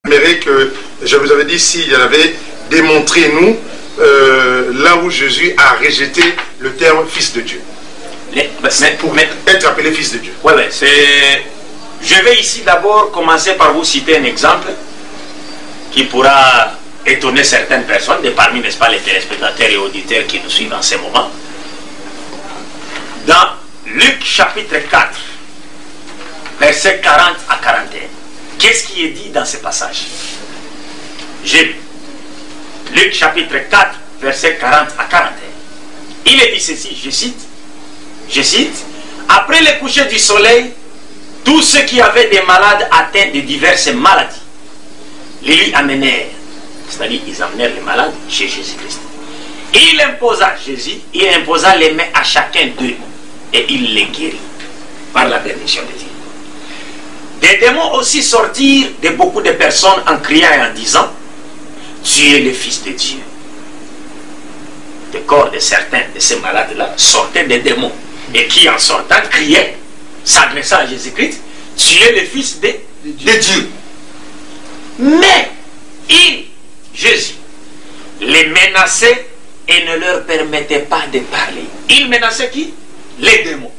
J'aimerais que je vous avais dit s'il y avait démontré nous là où Jésus a rejeté le terme fils de Dieu. Pour être appelé fils de Dieu. Oui, c'est... Je vais ici d'abord commencer par vous citer un exemple qui pourra étonner certaines personnes, de parmi, n'est-ce pas, les téléspectateurs et auditeurs qui nous suivent en ce moment. Dans Luc chapitre 4, versets 40 à 41, qu'est-ce qui est dit dans ce passage? J'ai lu Luc chapitre 4, versets 40 à 41. Il est dit ceci, je cite, après le coucher du soleil, tous ceux qui avaient des malades atteints de diverses maladies les lui amenèrent, c'est-à-dire ils amenèrent les malades chez Jésus-Christ. Il imposa les mains à chacun d'eux et il les guérit par la permission de Dieu. Des démons aussi sortirent de beaucoup de personnes en criant et en disant: tu es le Fils de Dieu. Le corps de certains de ces malades-là sortaient des démons et qui en sortant criaient, s'adressant à Jésus-Christ: tu es le Fils de Dieu. Mais Jésus, les menaçait et ne leur permettait pas de parler. Il menaçait qui? Les démons.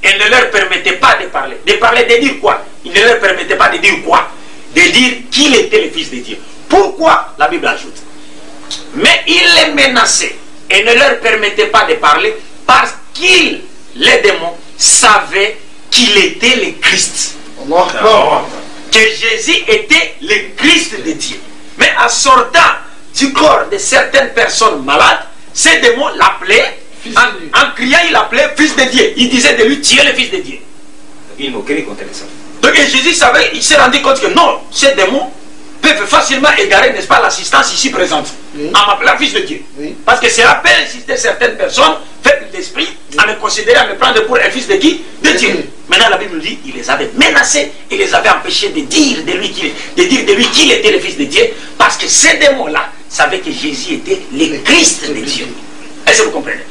Et ne leur permettait pas de parler. De parler, de dire quoi? Il ne leur permettait pas de dire quoi? De dire qu'il était le Fils de Dieu. Pourquoi? La Bible ajoute. Mais il les menaçait et ne leur permettait pas de parler parce qu'ils, les démons, savaient qu'il était le Christ. Que Jésus était le Christ de Dieu. Mais en sortant du corps de certaines personnes malades, ces démons l'appelaient, en criant, il l'appelait Fils de Dieu. Il disait de lui: tu es le Fils de Dieu. Une moquerie contre ça. Donc Jésus savait, il s'est rendu compte que non, ces démons peuvent facilement égarer, n'est-ce pas, l'assistance ici présente, en m'appelant Fils de Dieu. Parce que cela peut insister certaines personnes faibles d'esprit à me considérer, à me prendre pour un fils de qui? De Dieu. Maintenant la Bible nous dit, il les avait menacés, il les avait empêchés de dire de lui qu'il était le Fils de Dieu, parce que ces démons-là savaient que Jésus était le Christ de Dieu. Est-ce que vous comprenez?